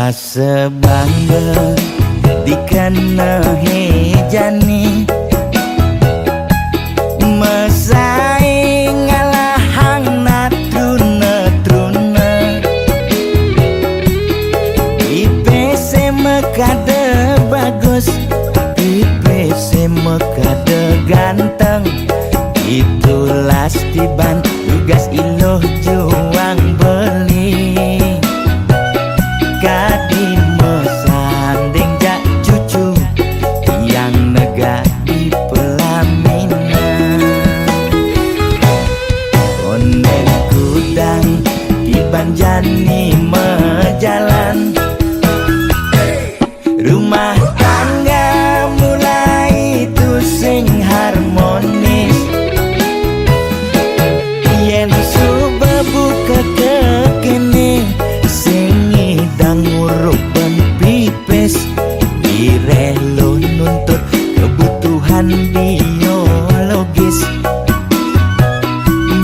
Asa bangga dikana hejani Mesai ngalahang natruna-truna IPC mekade bagus IPC mekade ganteng Itulah tiban tugas iloh juang beli Kadi mesanding jak cucu yang nega di pelaminan Konek kudang di banjani mejalan Rumah tangga mulai tusing harmonis Yen suba buka kekene sing idang nguruk ben pipis direlo nuntut kebutuhan biologis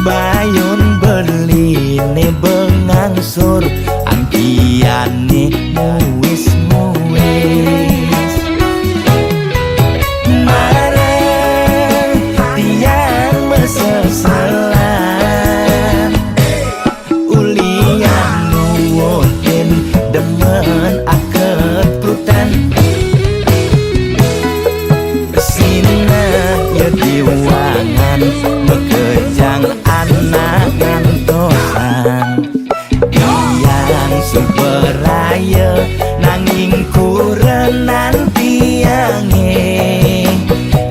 Bayon beli ne bengangsur angkiane muis-muis Marah tiang mesesalan Ulian nuwotin demen akeprutan Sina ya diwangan bekejang anak ngantosan Yang superaya nanging kurenan tiange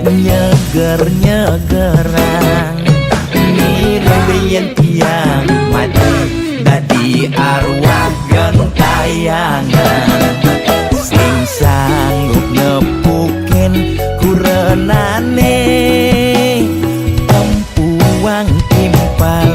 Nyeger-nyegerang Nirembeyen tiang mati dadi arwah gentayangan Sing sanggup nepukin kurenane Tempuang timpal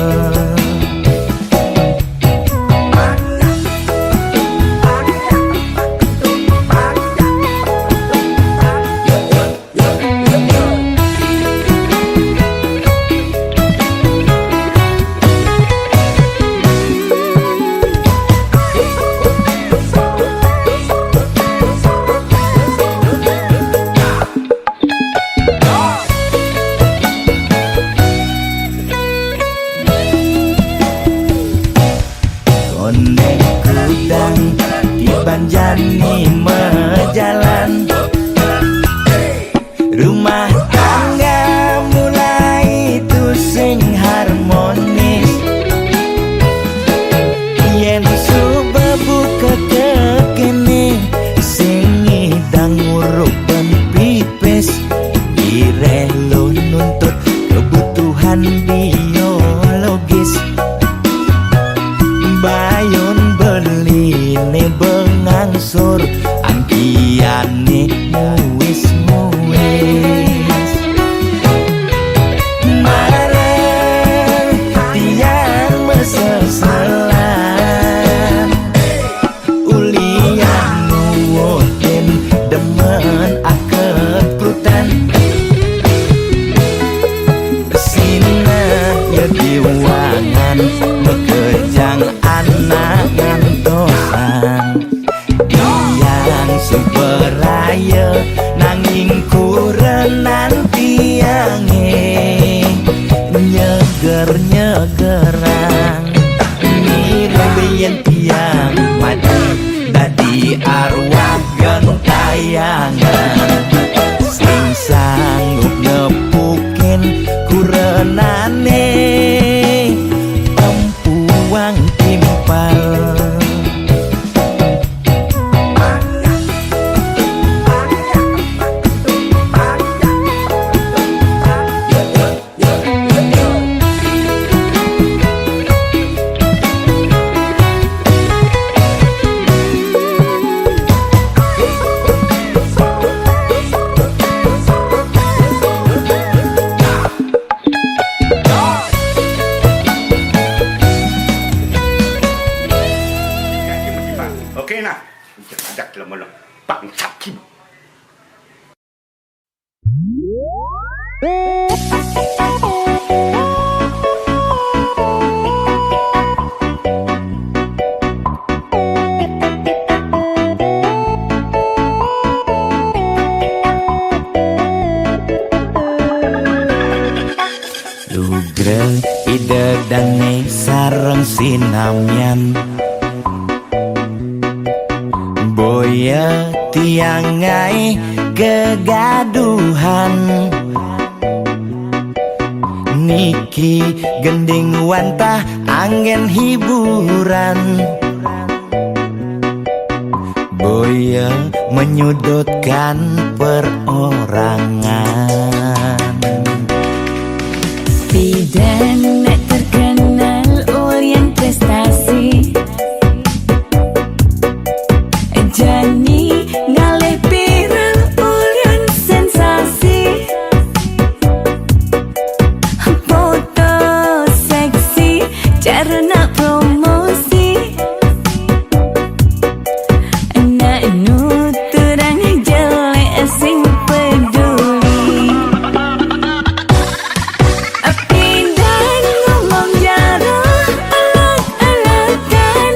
Konek kudang di banjani mejalan Rumah tangga mulai tusing harmonis Yen suba buka kekene sing idang nguruk ben pipis direlo nuntut kebutuhan biologis Bayon beli ne bengangsur angkiane muis-muis Marah tiang mesesalan Ulian nuwotin demen akeprutan Sina ya diwangan bekejang anak ngantosan Yang superaya nanging kurenan tiange Nyeger-nyegerang Nirembeyen tiang mati dadi arwah gentayangan Sing sanggup nepukin kurenane Tempuang timpal Oke nah, ajak lemon bang sakim. Boya tiangai kegaduhan, niki gending wantah angin hiburan. Boya menyudutkan perorangan. Bidan nak terkenal Orient prestasi, Jani ngalih viral Orient sensasi. Foto seksi cara nak promosi, nak nuturang jelek sing peduli. Pindah ngomong jarang alak-alakan,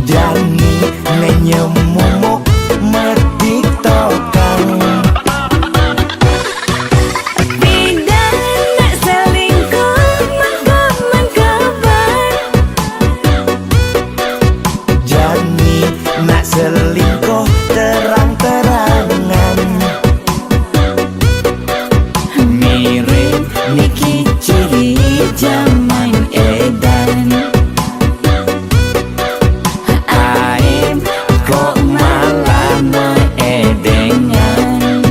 Jani menyemumuk mertiktokan. pindah nak selingkuh mengkabar. Jani nak selingkuh terang-terangan. Mirip Niki ciri zaman edan. Aib kok malah meedengan,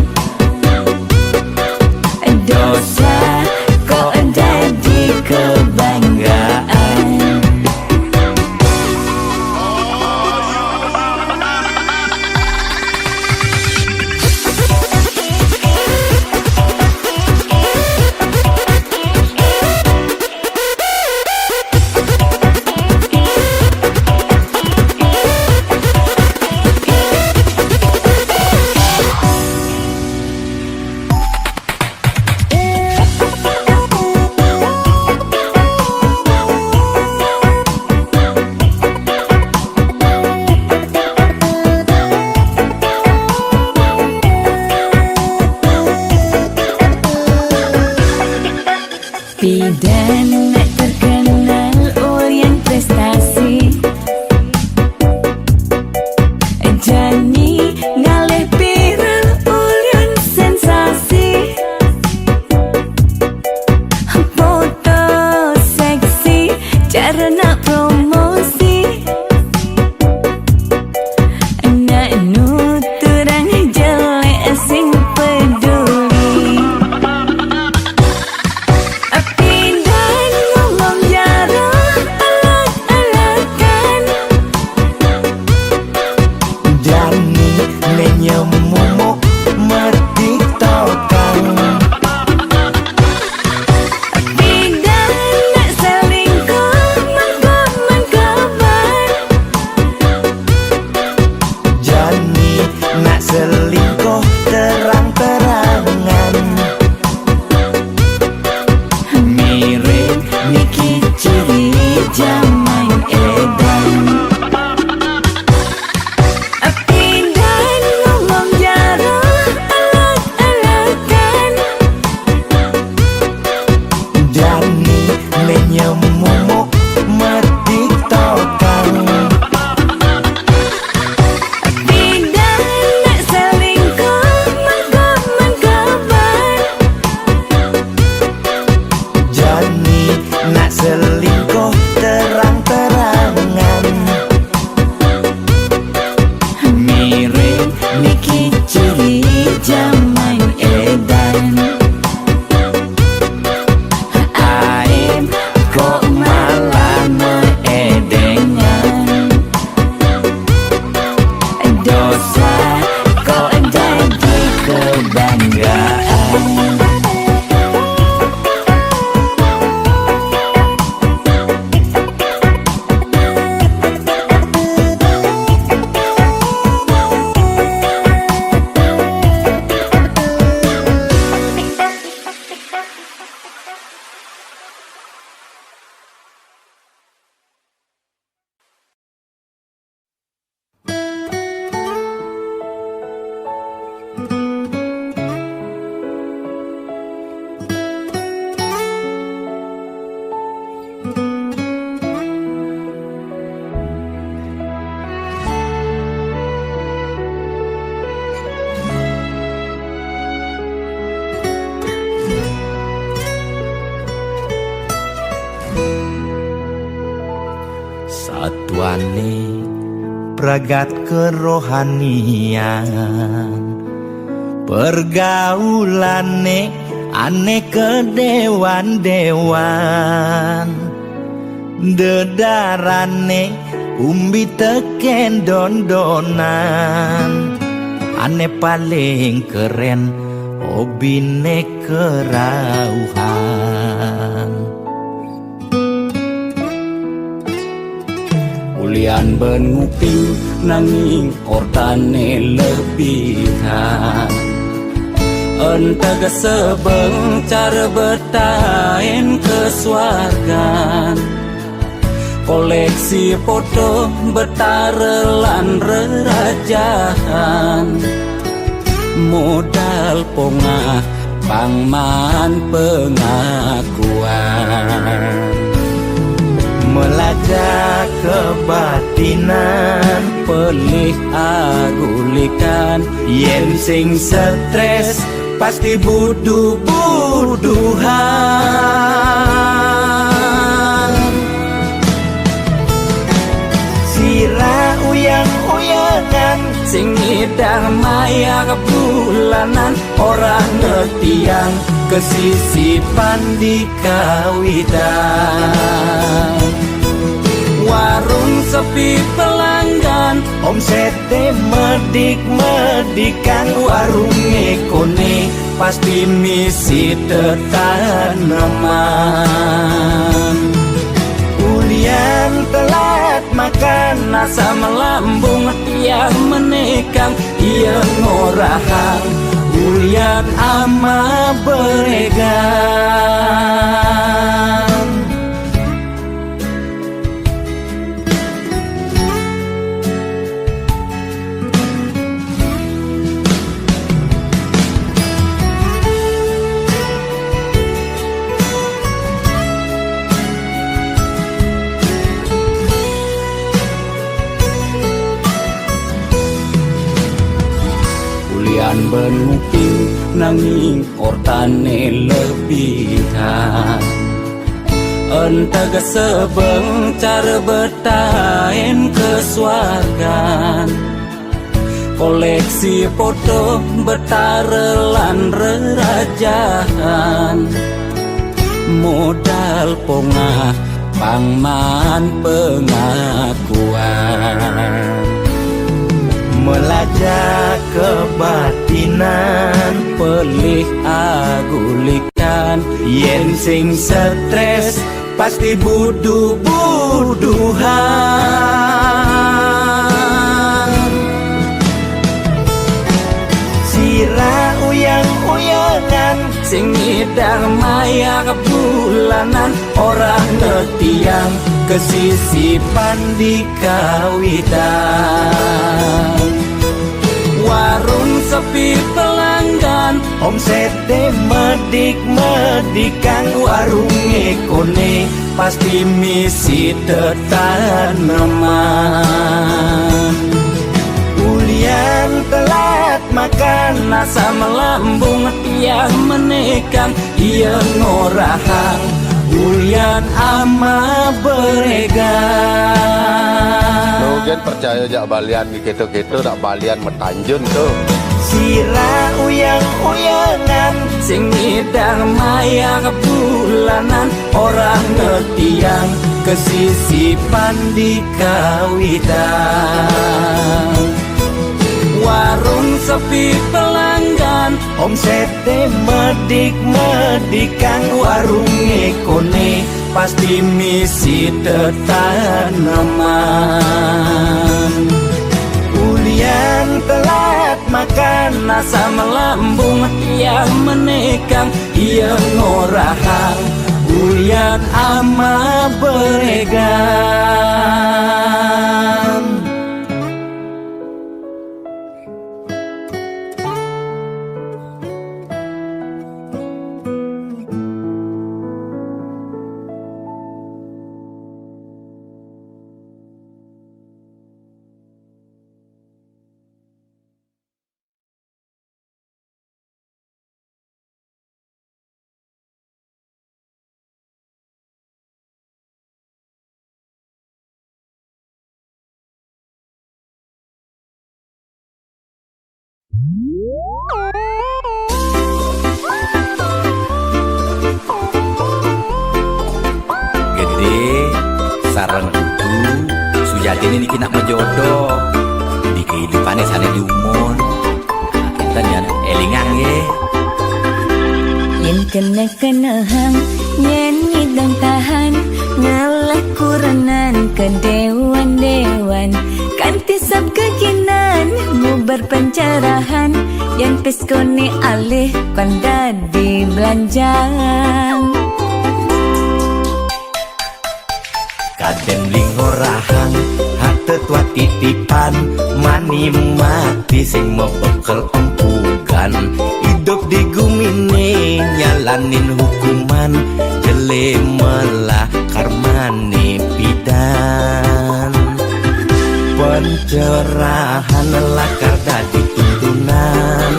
dosa kok jadi kebanggaan. Bidan nak terkenal Orient prestasi, Jani ngalih viral Orient sensasi. Foto seksi cara nak promosi, nak nuturang jelek sing peduli. Pindah ngomong jarang alak-alakan, Jani menyemumuk mertiktokan. pindah nak selingkuh mengkabar. satuane pragat kerohanian, pergaulane aneh kedewan-dewan, dedarane umbi teken dondonan, aneh paling keren hobine kerauhan. Ulian bengupi nanging ortane lebihan, entega sebeng cara bertain kesuargan, koleksi foto betarelan rerajahan, modal pongah pangman pengakuan, melajak kebatinan, pelih agulikan, yen sing stres pasti buduh-buduhan. Sira uyang-uyangan, sing ngidang maya bulanan, orang ngetiang kesisipan di kawitan. Warung sepi pelanggan, omsete medik-medikan, warung ekone pasti misi tetaneman. Ulian telat makan, nasa melambung yang menekang, ia ngorahang, ulian ama beregan. Ulian benupi nanging ortane lebihan, entega sebeng cara bertain kesuargan, koleksi foto betarelan rerajahan, modal pongah pangman pengakuan, melajak kebatinan, pelih agulikan, yen sing stres pasti buduh-buduhan. Sira uyang-uyangan, sing ngidang maya bulanan, orang ngetiang kesisipan di kawitan. Warung sepi pelanggan, omsete medik-medikan, warung ekone pasti misi tetaneman. Ulian telat makan, nasa melambung yang menekang, ia ngorahang, ulian ama beregan. Nugen percaya jak balian gitu-gitu dak balian metanjun tuh. Sira uyang-uyangan, sing ngidang maya bulanan, orang ngetiang kesisipan di kawitan. warung sepi pelanggan, omsete medik-medikan, warung ekone pasti misi tetaneman. Ulian telat makan, nasa melambung yang menekang, ia ngorahang, ulian ama beregan. Gede sarang kudu Sujati ini kena menjodoh di kehidupan sana di umur. Kita jangan elingan ye. Yen kena hang nyanyi dan tahan ngalah kuranan ke dewan-dewan kanti sab keginan mu berpencerahan yang peskone alih panda di belanjang. Kadang lingorahang hati tua titipan mani mati sing mau bekel empugan hidup di gumine nyalanin hukuman jele melah karmane pidan pencerahan lakar dadi tuntunan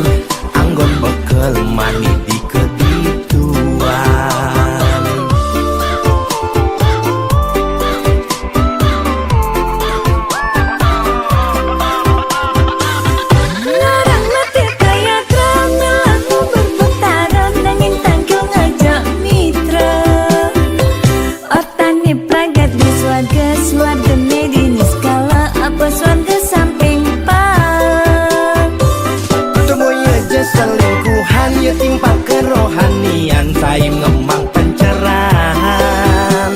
anggon bekel mani di kedituan. Timpa kerohanian saya ngemang pencerahan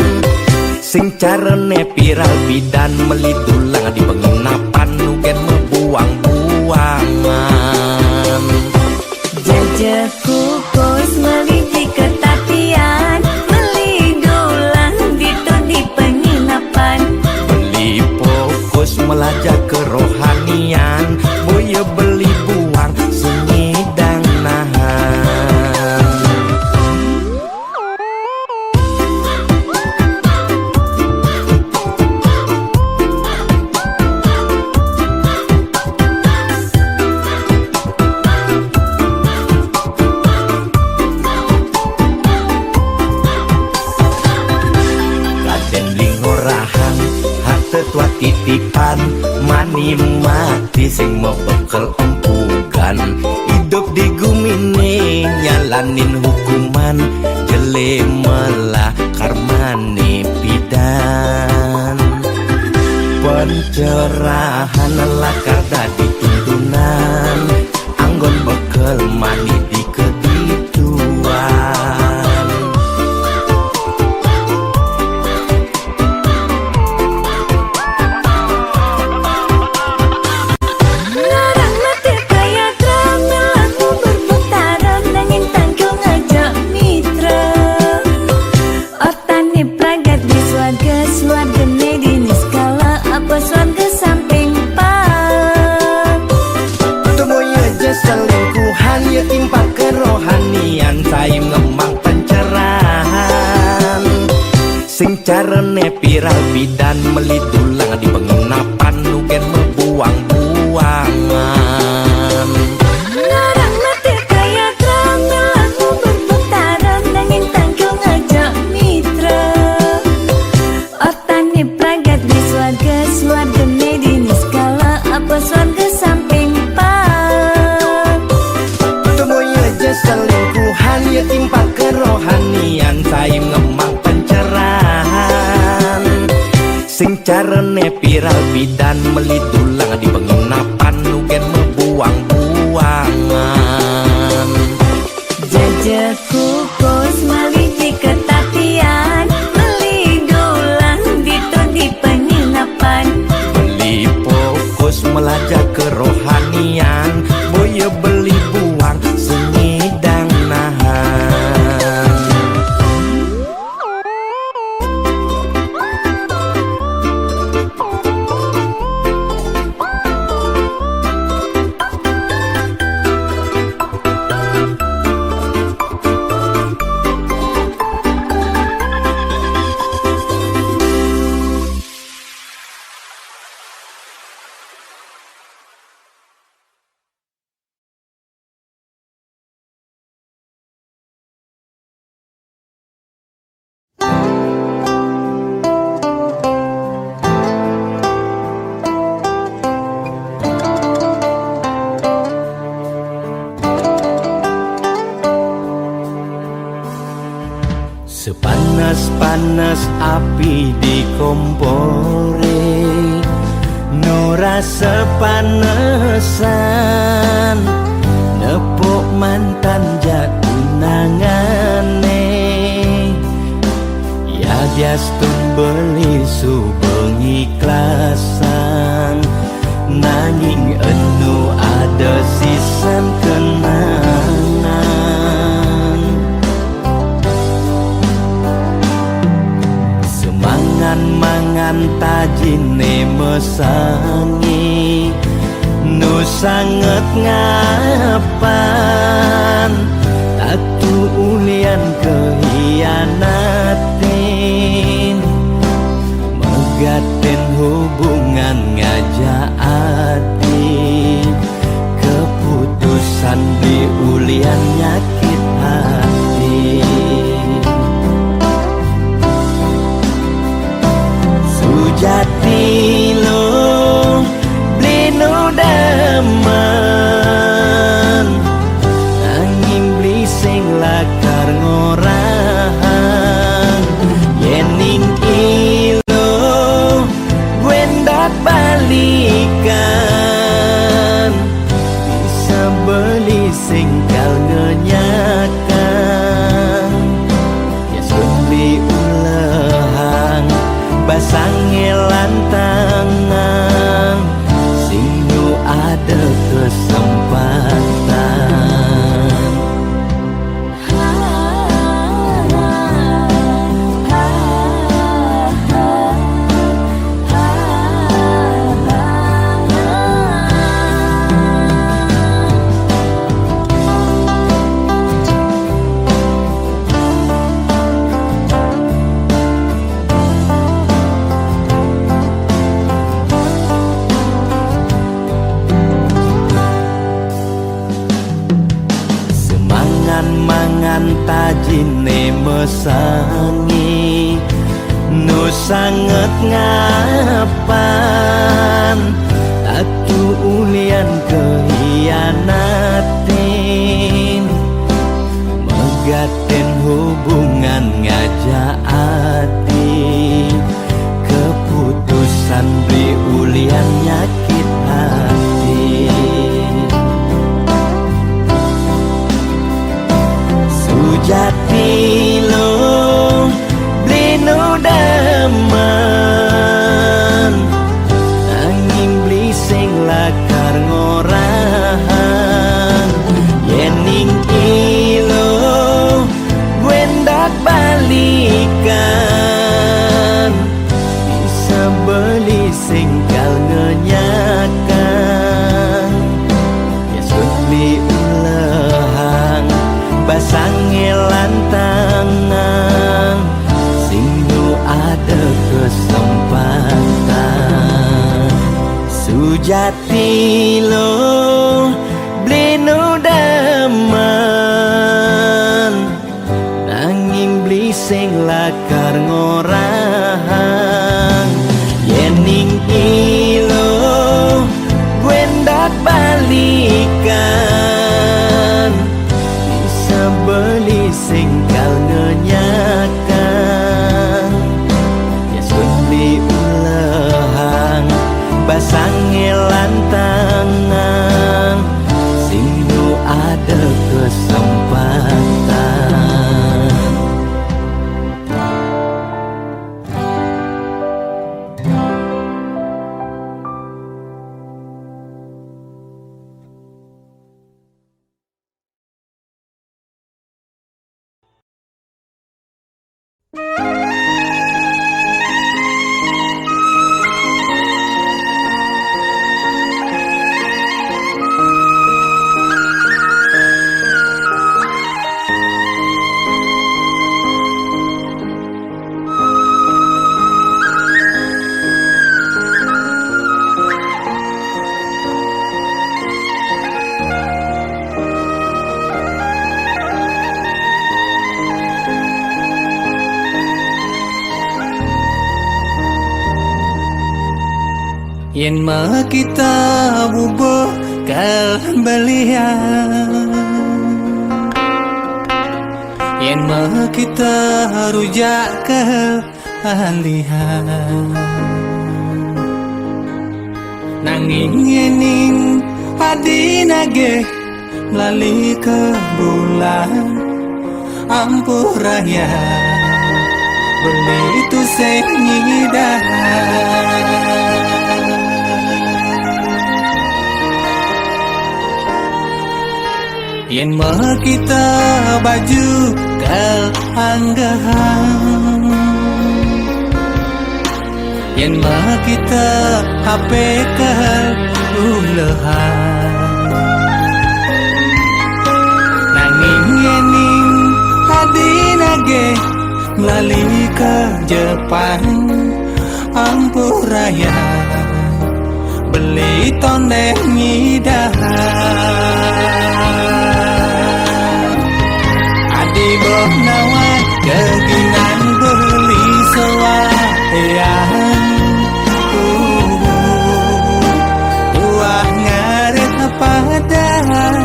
sing carane viral bidan melidulang di penginapan nugen membuang-buangan Jajaku kos meliti ketatian melidulang itu di penginapan beli fokus melajak kerohanian boya beli buang sunyi dan nahan. Tua titipan mani mati sing mau bekel empugan hidup di gumine nyalanin hukuman jele melah karmane pidan pencerahan lakar dadi tuntunan anggon bekel mani di kedituan. Timpa kerohanian saya ngemang pencerahan sing carane viral bidan melidulang di penginapan nugen membuang-buangan larang mati kaya terang melaku berputaran angin tangkung ngajak mitra otani pragat di swarga medini skala apa swarga samping selingkuhan ya timpa kerohanian saya ngemang pencerahan sing carane viral bidan melidulang di penginapan nugen membuang-buangan jajaku kos meliti ketatian melidulang itu di penginapan beli fokus melajak kerohanian boya beli buang sunyi dan kompore no rasa panesan nepuk mantan jatunangane ya biastun beli subeng ikhlasan nanging enu ada sisan kenangan semangan mangan tajine mesangi nu sanget ngapan tatu ulian kehianatin megaten hubungan ngajak hati keputusan di ulian nyakit hati sujati lo blino daman angin beli sing lakar ngorang yening ilo wendak balikan bisa beli singkal ngenyakan ya sumbi ulehang basang lantangan sing nu ada kesempatan mangan tajine mesangi nu sanget ngapan tatu ulian kehianatin megaten hubungan ngajak hati keputusan beli ulian nyakit hati sujati lo blino daman angin beli sing lakar ngorang yening ilo wendak balikan bisa beli singkal ngenyakan ya suli ulehang basang lantangan sing nu ada kesempatan sujati lo blino daman nanging beli sing lakar ngorang yening ilo wendak balikan beli singkal ngenyakan ya suli ulehang basang lantangan sing nu ada kesempatan yen ma kita bubuh kal balian yen ma kita rujak kal alihan. Nanging ening padi nage melali ke bulan ampuh raya beli itu senyidah. Yen mah kita baju kal anggahan, yen mah kita HP kal ulehan. Nanging yening hadi nage melali ke Jepang ampuh raya beli tondeh ngidahan. Adi boh nawan kegingan beli sewayan. Buah ngaret padahal.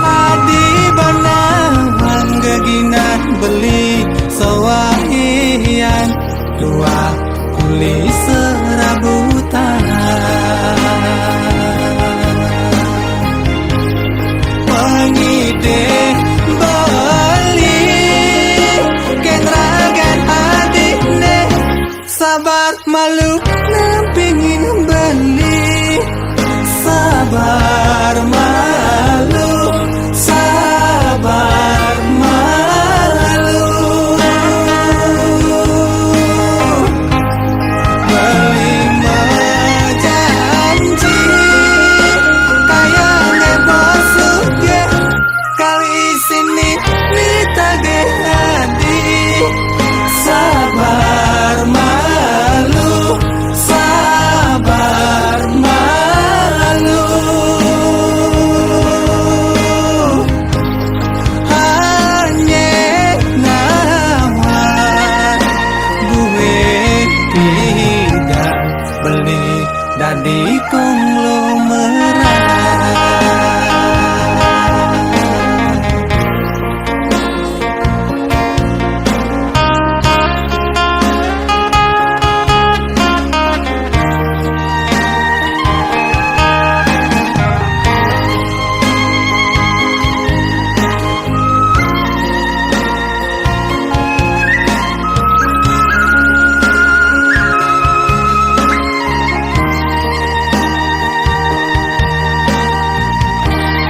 Adi banawan kegingan beli sewayan. Dua kuli serabutan. Pengide beli kenragan adikne sabar malu nampingin beli sabar malu sabar malu beli janji kayak nebos suge kali sini nitage hadi sabar malu sabar malu hanya nawan gue tidak beli dadi konglomerat.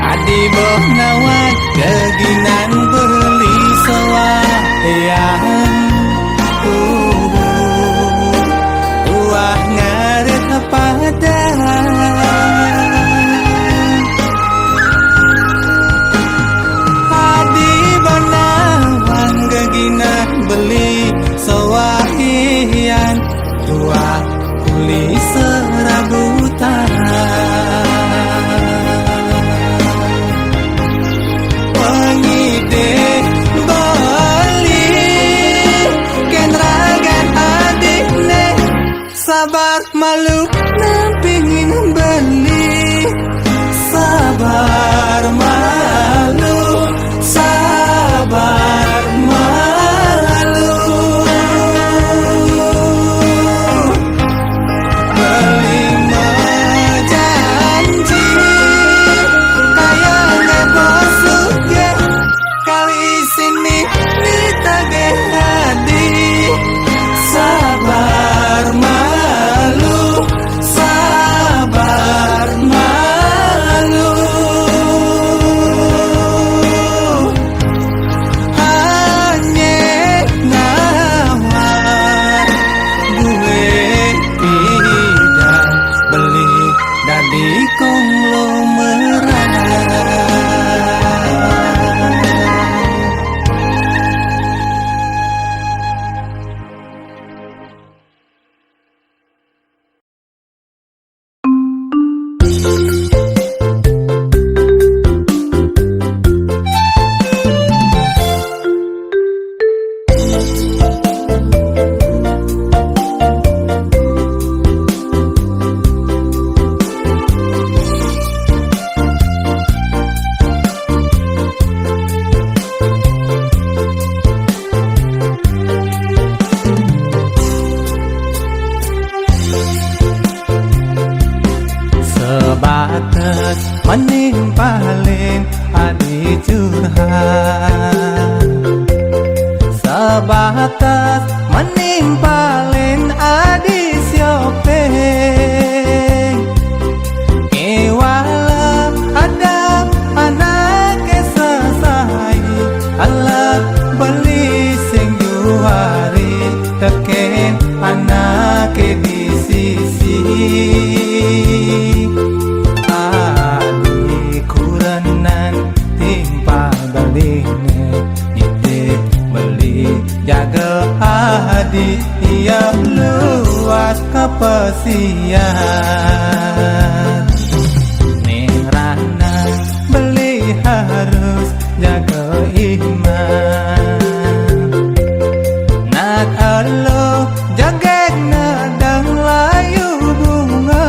Adi boh nawan keginan beli sewayan. Buah ngaret padahal. Adi banawan keginan beli sewayan. Dua kuli serabutan. Pengide beli kenragan adikne sabar malu nampingin beli sabar malu sabar malu beli janji kayak nebos suge kali sini nitage hadi sabar malu atas menimpalin adi siopeng Kewala ada anak sesai Allah beli sing juari teken anak di sisi adi kurenan timpa beline nitip beli jaga adi ia luas kepesian ning rana beli harus jaga iman nak alo jaga nadang layu bunga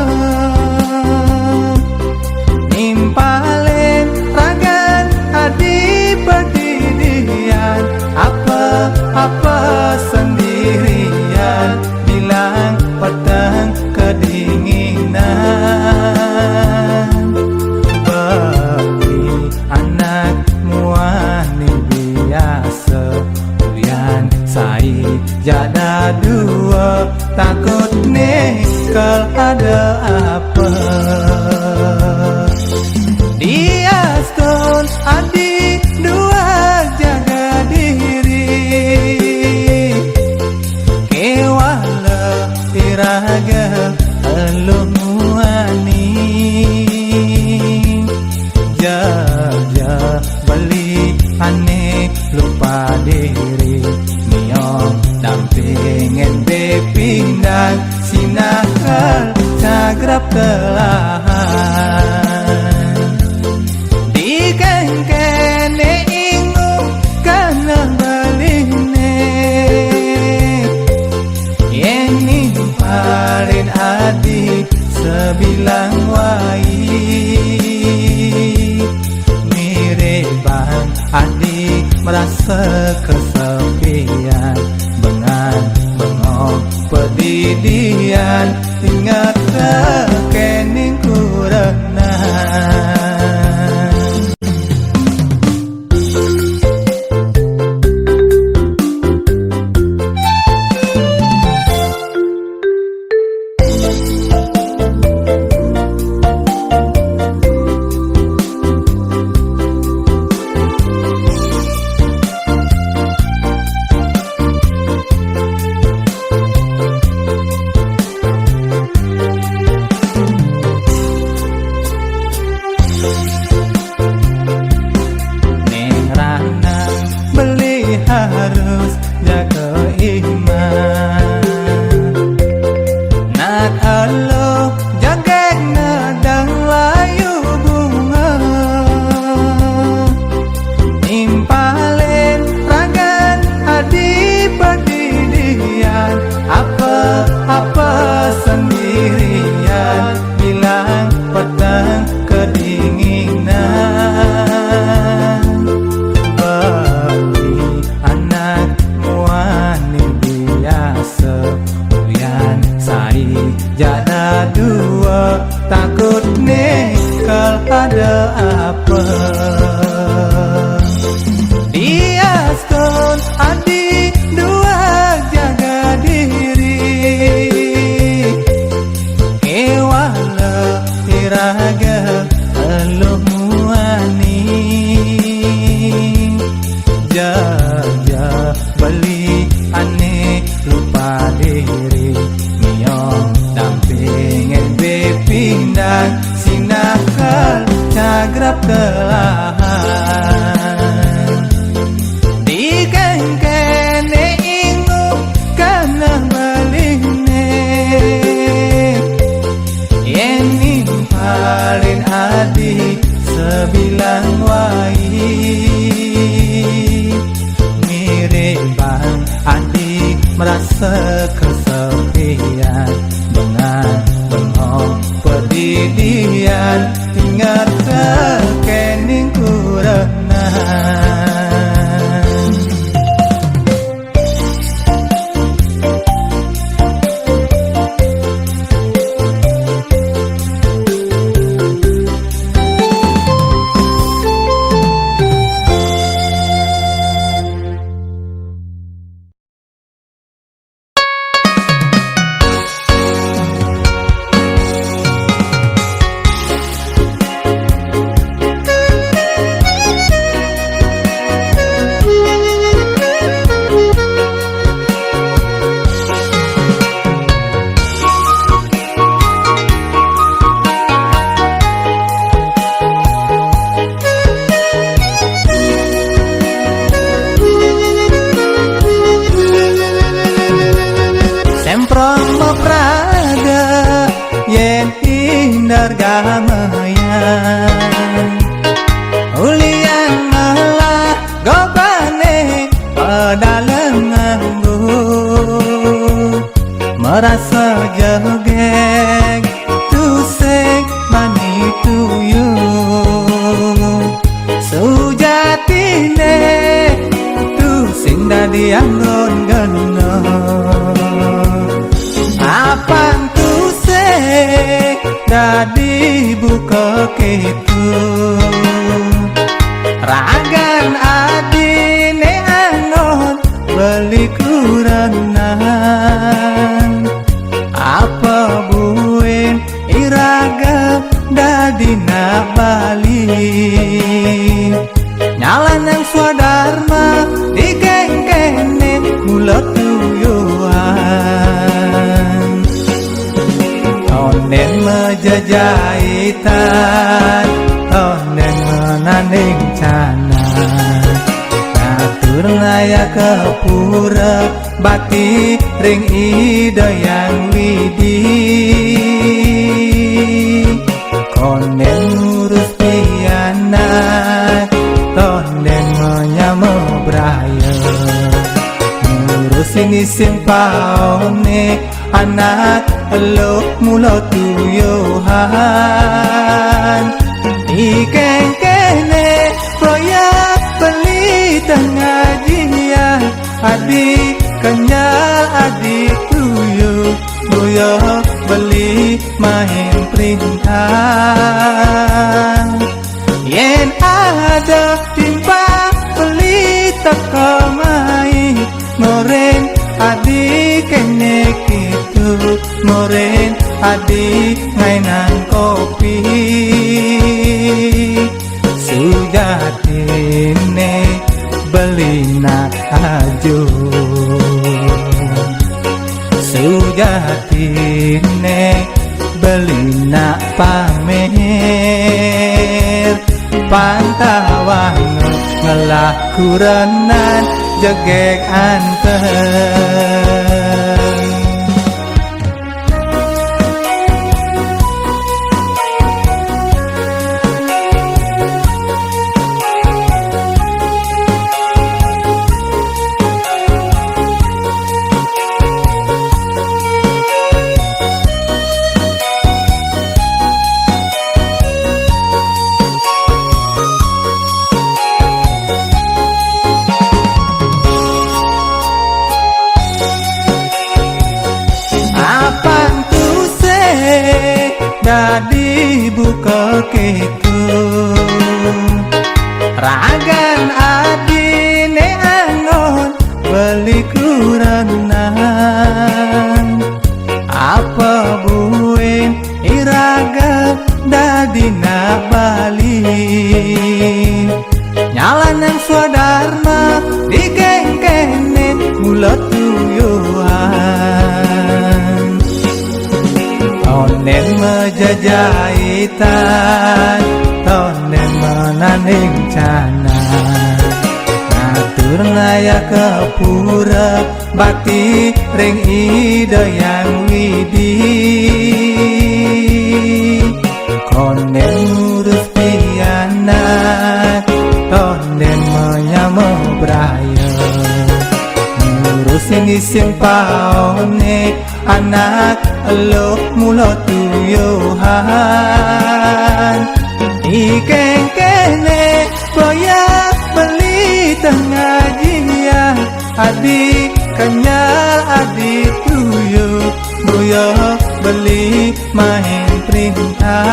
nimpalin ragan adi berdirian apa sendirian bilang pedang kedinginan bagi anak muani biasa uyan sai jada dua takut nikal ada apa dia stone adi dua jaga diri kewala iraga elumuani jaja beli aneh lupa diri miong dampingin bepindang sinakal cagrap telahan dikengkene ingung kana beline yen nimpalin adi sebilang wai mireban adi merasa kesepian bengan bengong pedidian ingat kening kurenan harus jaga iman nak alo jaga nadang layu bunga nimpalin ragan adi berdirian apa sendirian bilang pedang kedinginan jada dua takut nikal ada apa dia skon adi dua jaga diri kewala iraga elumuani jaja beli aneh lupa diri miong dampingin bepindang sinakal cagrap telahan dikengkene ingung kana beline yen nimpalin adi sebilang wai mireban adi merasa kesepian dengan bengong pedidian ingat kening kurenan perdamaian. Uliang Allah gobane pedalenganku, merasa jegek tusek mani tuyu. Sujatine tu sing dadi anggon geno, apang tusek dadi buka kitu. Ragan adine anon beli kuranan, apa buin iraga dadi nak bali. Nyalan yang swadharma dikengkene mulut tuyuan. Onen mejajahitan, onen menanding cana, ngatur ngaya kepura bakti ring ida yang widi. Konen ngurus pianak, tonen menyamo braya, ngurus ini simpaone anak elok mulo tuyuhan. Ikeng-kene proyek beli tengah jian, adik kenyal adik tuyu, buyo beli main perintah. Yen ada timpa beli teko main, ngoren adik kene gitu, ngoren adik ngainan kopi. Sujatine beli nak ajo, sujatine beli nak pamer. Pantawang ngelah kuranan jegek anteng. Dadi buka kitu, ragan adine angon beli kuranan, apa buin iraga dadi nak bali. Nyalan yang swadharma dikengkene mulut tuyuhan. Tonen mejajahitan, tonen menanding cana, ngatur ngaya kepura bakti ring ida yang widi. Konen ngurus pianak, tonen menyamo braya, ngurus ini simpaone anak elok mulo tuyuhan. Ikeng-kene proyek beli tengah jian, adik kenyal adik tuyu, buyo beli main perintah.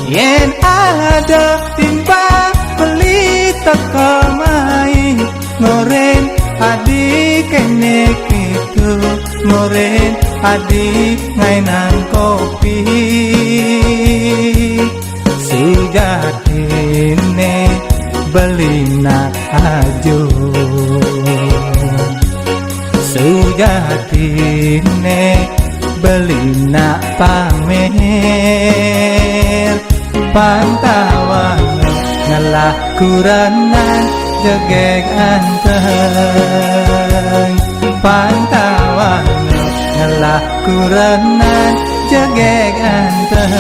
Yen ada timba beli teko main, ngoren adik kene gitu, ngoren adik ngainan kopi. Sujatine beli nak ajo, sujatine beli nak pamer. Pantawang ngelah kuranan jegek anteng. Pantawang ngelah kuranan jegek anteng.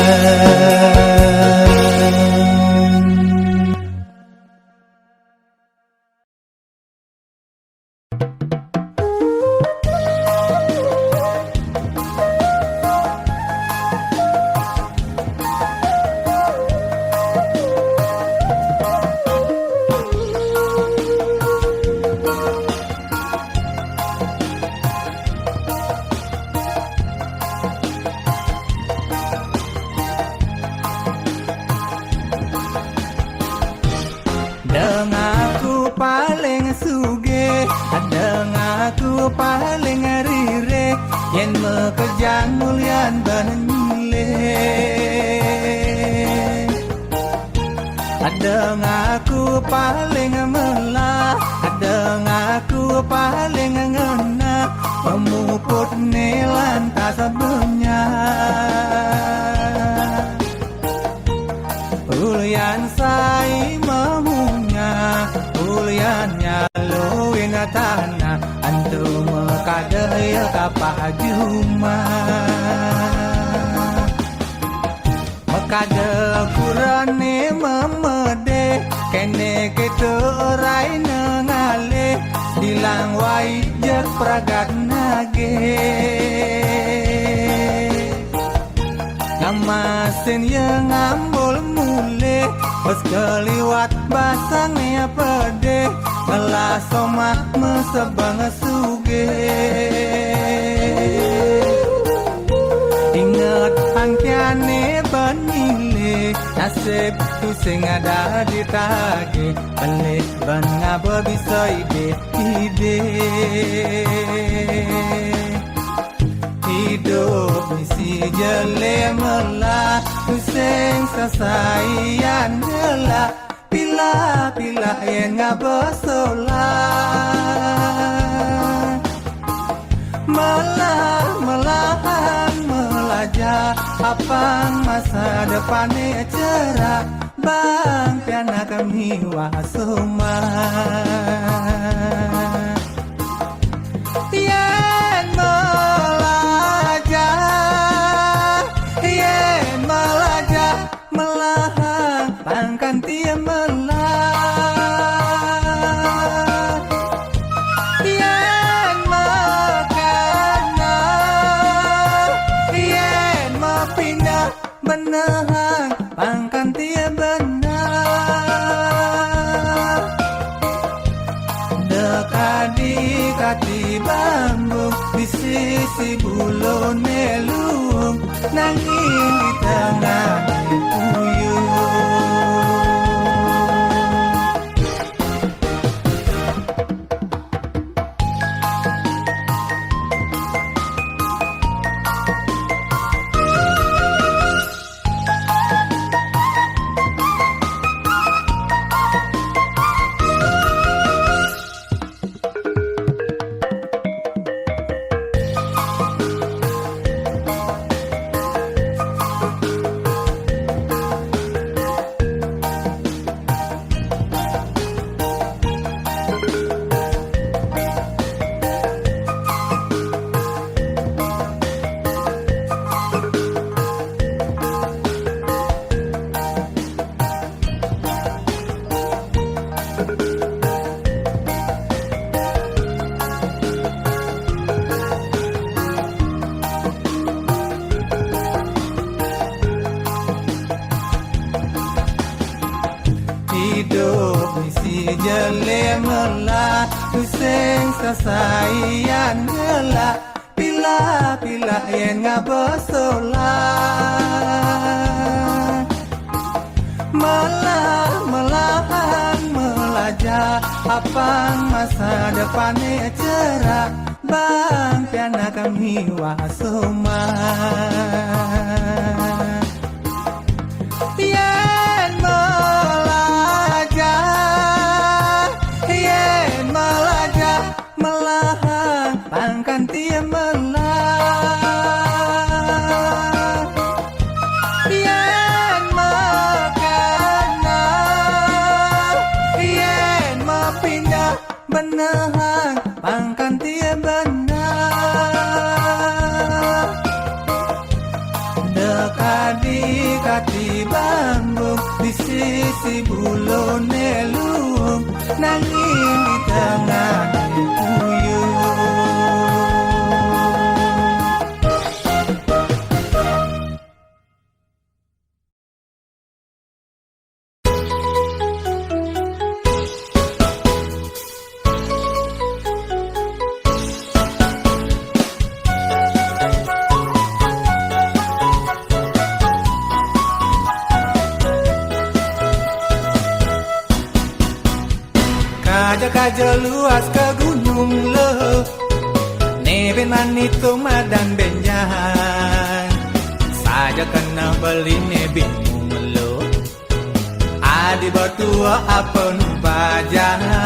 Dengaku paling suge, dengaku paling rire, yen mekejang mulian benile. Dengaku paling melah, dengaku paling ngena, pemuput lantas benyak. Ulian sai mamunya, ulian nyaluin tanah, antu mekadaya kapah juma. Mekade kurane memede, kene ketu rai nengale, dilang wai jek pragat nage. Ngamasin yang ngambul mule, pas keliwat basangnya pede, ngelas omah mesebang suge. Ingat angkiane benile, nasib tu sing ada di tage, pelik ben ngaba bisa ide. Hidup misi jele melah, kuseng sasayan jela, pila yang ngabesolah. Melahan melajah, apang masa depannya cerah, bang piana kami wasuma. Yen melajah, melahan pangkan tia melah. Yen mekana, yen mepindah benahan pangkan tia benar. Dekadi kati bambu di sisi bulu nelung, nanging di tengah puyuh. Hidup misi jele melah, kuseng sasayan gelah, pila yang ngabesolah. Melahan melajah, apang masa depannya cerah, bang piana kami wasuma. Yen melajah, melahan pangkan tia melah. Yen mekana, yen mepindah benahan pangkan tia benar. isi bulone lung nanging di tengah puyuh. Kaja luas ke gunung le Neben manitung madan benjahan Saja kena beli ne bingung lo Adi bertua apa nu bajahan